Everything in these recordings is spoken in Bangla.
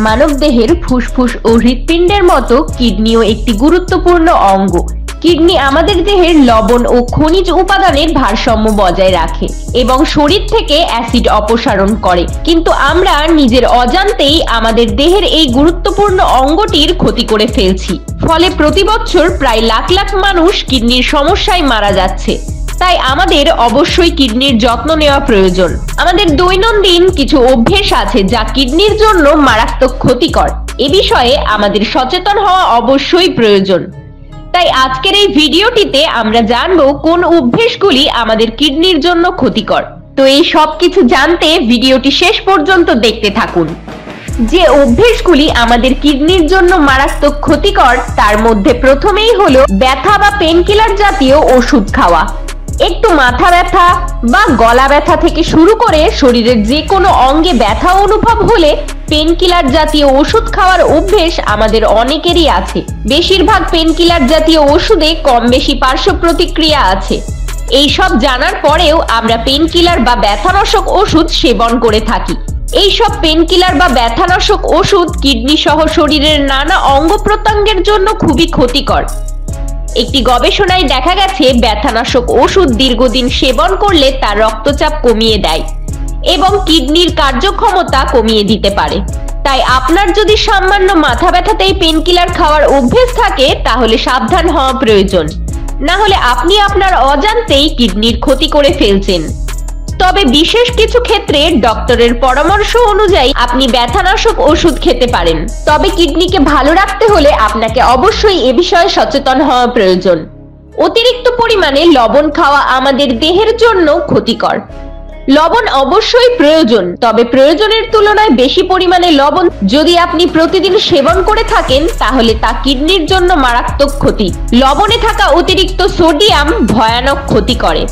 মানবদেহের ফুসফুস ও হৃৎপিণ্ডের মতো কিডনিও একটি গুরুত্বপূর্ণ অঙ্গ। কিডনি আমাদের দেহের লবণ ও খনিজ উপাদানের ভারসাম্য বজায় রাখে এবং শরীর থেকে অ্যাসিড অপসারণ করে, কিন্তু আমরা নিজের অজান্তেই আমাদের দেহের এই গুরুত্বপূর্ণ অঙ্গটির ক্ষতি করে ফেলছি। ফলে প্রতি বছর প্রায় লাখ লাখ মানুষ কিডনির সমস্যায় মারা যাচ্ছে। তাই আমাদের অবশ্যই কিডনির যত্ন নেওয়া প্রয়োজন। আমাদের দৈনন্দিন কিছু অভ্যেস আছে যা কিডনির জন্য মারাত্মক ক্ষতিকর। এ বিষয়ে আমাদের সচেতন হওয়া অবশ্যই প্রয়োজন। তাই আজকের এই ভিডিওটিতে আমরা জানবো কোন অভ্যেসগুলি আমাদের কিডনির জন্য ক্ষতিকর। তো এই সব কিছু জানতে ভিডিওটি শেষ পর্যন্ত দেখতে থাকুন। যে অভ্যেসগুলি আমাদের কিডনির জন্য মারাত্মক ক্ষতিকর তার মধ্যে প্রথমেই হলো ব্যথা বা পেনকিলার জাতীয় ওষুধ খাওয়া। একটু মাথা ব্যথা বা গলা ব্যথা থেকে শুরু করে শরীরের যে কোনো অঙ্গে ব্যথা অনুভব হলে পেনকিলার জাতীয় ওষুধ খাওয়ার অভ্যেস আমাদের অনেকেরই আছে। বেশিরভাগ পেনকিলার জাতীয় ওষুধে কম বেশি পার্শ্ব প্রতিক্রিয়া আছে। এই সব জানার পরেও আমরা পেনকিলার বা ব্যথানাশক ওষুধ সেবন করে থাকি। এই সব পেনকিলার বা ব্যথানাশক ওষুধ কিডনি সহ শরীরের নানা অঙ্গ প্রত্যঙ্গের জন্য খুবই ক্ষতিকর। একটি গবেষণায় দেখা গেছে ব্যথানাশক ওষুধ দীর্ঘদিন সেবন করলে তার রক্তচাপ কমিয়ে দেয় এবং কিডনির কার্যক্ষমতা কমিয়ে দিতে পারে। তাই আপনার যদি সামান্য মাথা ব্যথাতেই পেনকিলার খাওয়ার অভ্যেস থাকে তাহলে সাবধান হওয়া প্রয়োজন, না হলে আপনি আপনার অজান্তেই কিডনির ক্ষতি করে ফেলছেন। তবে বিশেষ কিছু ক্ষেত্রে ডক্টরের পরামর্শ অনুযায়ী আপনি ব্যথানাশক ওষুধ খেতে পারেন। তবে কিডনিকে ভালো রাখতে হলে আপনাকে অবশ্যই এ বিষয়ে সচেতন হওয়া প্রয়োজন। অতিরিক্ত পরিমাণে লবণ খাওয়া আমাদের দেহের জন্য ক্ষতিকর। লবণ অবশ্যই প্রয়োজন, তবে প্রয়োজনের তুলনায় বেশি পরিমাণে লবণ যদি আপনি প্রতিদিন সেবন করে থাকেন তাহলে তা কিডনির জন্য মারাত্মক ক্ষতি। লবণে থাকা অতিরিক্ত সোডিয়াম ভয়ানক ক্ষতি করে।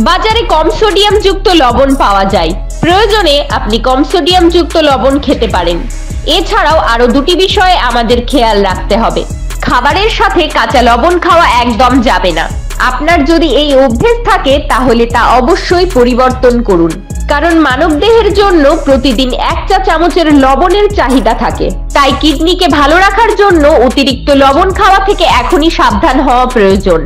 বাজারে কম সোডিয়াম যুক্ত লবণ পাওয়া যায়। প্রয়োজনে আপনি কম সোডিয়াম যুক্ত লবণ খেতে পারেন। এছাড়াও আরো দুটি বিষয়ে আমাদের খেয়াল রাখতে হবে। খাবারের সাথে কাঁচা লবণ খাওয়া একদম যাবে না। আপনার যদি এই অভ্যেস থাকে তাহলে তা অবশ্যই পরিবর্তন করুন, কারণ মানবদেহের জন্য প্রতিদিন 1 চা চামচের লবণের চাহিদা থাকে। তাই কিডনিকে ভালো রাখার জন্য অতিরিক্ত লবণ খাওয়া থেকে এখনই সাবধান হওয়া প্রয়োজন।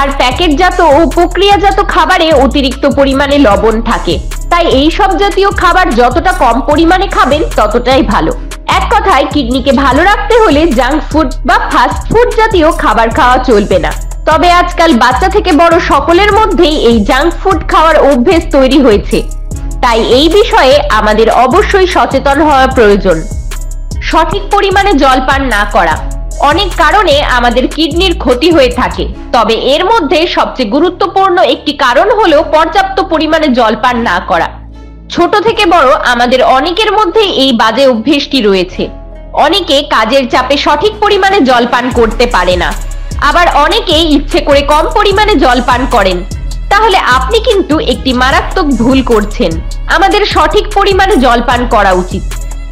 আর প্যাকেটজাত ও প্রক্রিয়াজাত খাবারে অতিরিক্ত পরিমাণে লবণ থাকে, তাই এই সব জাতীয় খাবার যতটা কম পরিমাণে খাবেন ততটাই ভালো। এক কথায় কিডনিকে ভালো রাখতে হলে জাঙ্ক ফুড বা ফাস্ট ফুড জাতীয় খাবার খাওয়া চলবে না। তবে আজকাল বাচ্চা থেকে বড় সকলের মধ্যেই এই জাঙ্ক ফুড খাওয়ার অভ্যেস তৈরি হয়েছে। তাই এই বিষয়ে আমাদের অবশ্যই সচেতন হওয়া প্রয়োজন। সঠিক পরিমাণে জল পান না করা। অনেক কারণে আমাদের কিডনির ক্ষতি হয়ে থাকে, তবে এর মধ্যে সবচেয়ে গুরুত্বপূর্ণ একটি কারণ হলো পর্যাপ্ত পরিমাণে জল পান না করা। ছোট থেকে বড় আমাদের অনেকের মধ্যে এই বাজে অভ্যেসটি রয়েছে। অনেকে কাজের চাপে সঠিক পরিমাণে জল পান করতে পারে না, আবার অনেকে ইচ্ছে করে কম পরিমাণে জল পান করেন। তাহলে আপনি কিন্তু একটি মারাত্মক ভুল করছেন। আমাদের সঠিক পরিমাণে জল পান করা উচিত।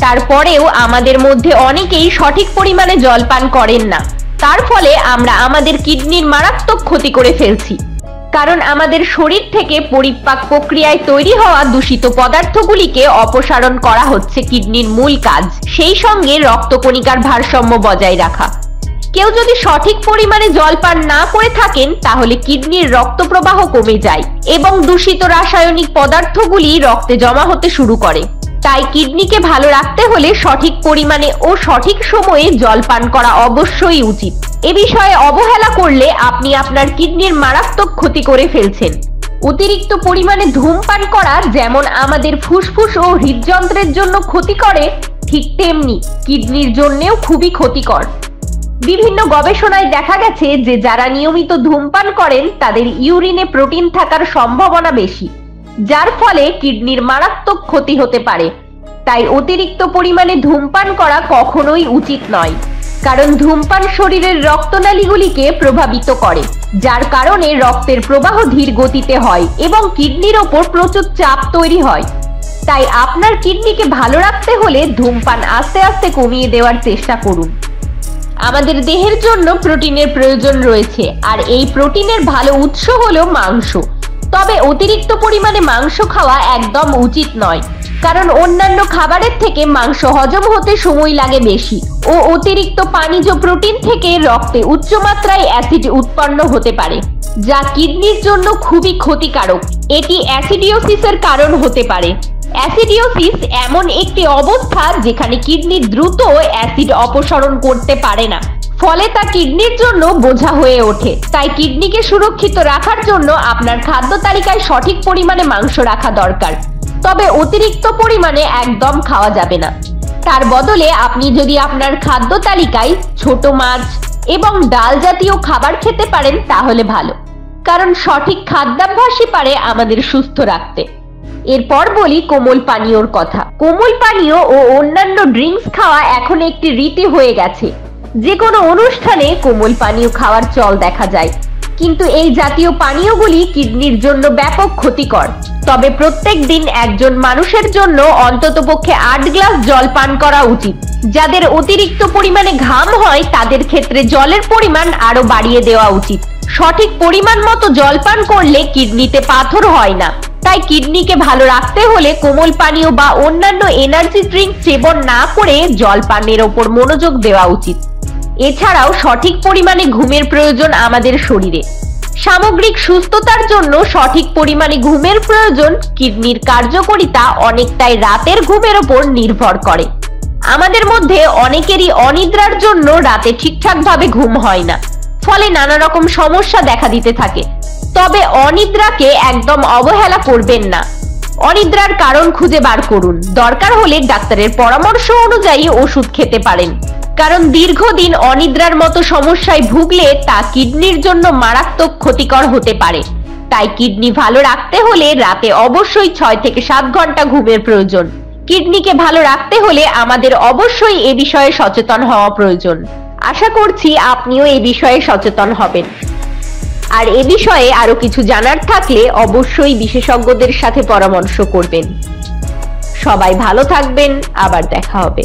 তারপরেও আমাদের মধ্যে অনেকেই সঠিক পরিমাণে জল পান করেন না। তার ফলে আমরা আমাদের কিডনির মারাত্মক ক্ষতি করে ফেলছি। কারণ আমাদের শরীর থেকে পরিপাক প্রক্রিয়ায় তৈরি হওয়া দূষিত পদার্থগুলিকে অপসারণ করা হচ্ছে কিডনির মূল কাজ। সেই সঙ্গে রক্তকণিকার ভারসাম্য বজায় রাখা। কেউ যদি সঠিক পরিমাণে জল পান না করে থাকেন তাহলে কিডনির রক্ত প্রবাহ কমে যায় এবং দূষিত রাসায়নিক পদার্থগুলি রক্তে জমা হতে শুরু করে। তাই কিডনিকে ভালো রাখতে হলে সঠিক পরিমাণে ও সঠিক সময়ে জল পান করা অবশ্যই উচিত। এ বিষয়ে অবহেলা করলে আপনি আপনার কিডনির মারাত্মক ক্ষতি করে ফেলছেন। অতিরিক্ত পরিমাণে ধূমপান করা যেমন আমাদের ফুসফুস ও হৃদযন্ত্রের জন্য ক্ষতি করে, ঠিক তেমনি কিডনির জন্যও খুবই ক্ষতিকর। বিভিন্ন গবেষণায় দেখা গেছে যে যারা নিয়মিত ধূমপান করেন তাদের ইউরিনে প্রোটিন থাকার সম্ভাবনা বেশি, যার ফলে কিডনির মারাত্মক ক্ষতি হতে পারে। তাই অতিরিক্ত পরিমাণে ধূমপান করা কখনোই উচিত নয়, কারণ ধূমপান শরীরের রক্তনালীগুলিকে প্রভাবিত করে, যার কারণে রক্তের প্রবাহ ধীর গতিতে হয় এবং কিডনির ওপর প্রচুর চাপ তৈরি হয়। তাই আপনার কিডনিকে ভালো রাখতে হলে ধূমপান আস্তে আস্তে কমিয়ে দেওয়ার চেষ্টা করুন। আমাদের দেহের জন্য প্রোটিনের প্রয়োজন রয়েছে, আর এই প্রোটিনের ভালো উৎস হলো মাংস। তবে অতিরিক্ত পরিমাণে মাংস খাওয়া একদম উচিত নয়। কারণ অন্যান্য খাবারের থেকে মাংস হজম হতে সময় লাগে বেশি ও অতিরিক্ত পানিজ প্রোটিন থেকে রক্তে উচ্চমাত্রায় অ্যাসিড উৎপন্ন হতে পারে, যা কিডনির জন্য খুবই ক্ষতিকারক। এটি অ্যাসিডিওসিসের কারণ হতে পারে। অ্যাসিডিওসিস এমন একটি অবস্থা যেখানে কিডনি দ্রুত অ্যাসিড অপসারণ করতে পারে না, ফলে তা কিডনির জন্য বোঝা হয়ে ওঠে। তাই কিডনিকে সুরক্ষিত রাখার জন্য আপনার খাদ্য তালিকায় সঠিক পরিমাণে মাংস রাখা দরকার, তবে অতিরিক্ত পরিমাণে একদম খাওয়া যাবে না। তার বদলে আপনি যদি আপনার খাদ্য তালিকায় ছোট মাছ এবং ডাল জাতীয় খাবার খেতে পারেন তাহলে ভালো, কারণ সঠিক খাদ্যাভ্যাসই পারে আমাদের সুস্থ রাখতে। এরপর বলি কোমল পানীয়র কথা। কোমল পানীয় ও অন্যান্য ড্রিঙ্কস খাওয়া এখন একটি রীতি হয়ে গেছে। যে কোনো অনুষ্ঠানে কোমল পানীয় খাওয়ার চল দেখা যায়, কিন্তু এই জাতীয় পানীয়গুলি কিডনির জন্য ব্যাপক ক্ষতিকর। তবে প্রত্যেক দিন একজন মানুষের জন্য অন্ততপক্ষে 8 গ্লাস জল পান করা উচিত। যাদের অতিরিক্ত পরিমাণে ঘাম হয় তাদের ক্ষেত্রে জলের পরিমাণ আরো বাড়িয়ে দেওয়া উচিত। সঠিক পরিমাণ মতো জল পান করলে কিডনিতে পাথর হয় না। তাই কিডনিকে ভালো রাখতে হলে কোমল পানীয় বা অন্যান্য এনার্জি ড্রিঙ্ক সেবন না করে জল পানের ওপর মনোযোগ দেওয়া উচিত। এছাড়াও সঠিক পরিমাণে ঘুমের প্রয়োজন আমাদের শরীরে। সামগ্রিক সুস্থতার জন্য সঠিক পরিমাণে ঘুমের প্রয়োজন। কিডনির কার্যকারিতা অনেকটাই রাতের ঘুমের উপর নির্ভর করে। আমাদের মধ্যে অনেকেরই অনিদ্রার জন্য রাতে ঠিকঠাকভাবে ঘুম হয় না, ফলে নানা রকম সমস্যা দেখা দিতে থাকে। তবে অনিদ্রাকে একদম অবহেলা করবেন না। অনিদ্রার কারণ খুঁজে বার করুন, দরকার হলে ডাক্তারের পরামর্শ অনুযায়ী ওষুধ খেতে পারেন, কারণ দীর্ঘদিন অনিদ্রার মতো সমস্যায় ভুগলে তা কিডনির জন্য মারাত্মক ক্ষতিকর হতে পারে। তাই কিডনি ভালো রাখতে হলে রাতে অবশ্যই 6 থেকে 7 ঘন্টা ঘুমের প্রয়োজন। কিডনিকে ভালো রাখতে হলে আমাদের অবশ্যই এ বিষয়ে সচেতন হওয়া প্রয়োজন। আশা করছি আপনিও এই বিষয়ে সচেতন হবেন। আর এ বিষয়ে আরো কিছু জানার থাকলে অবশ্যই বিশেষজ্ঞদের সাথে পরামর্শ করবেন। সবাই ভালো থাকবেন, আবার দেখা হবে।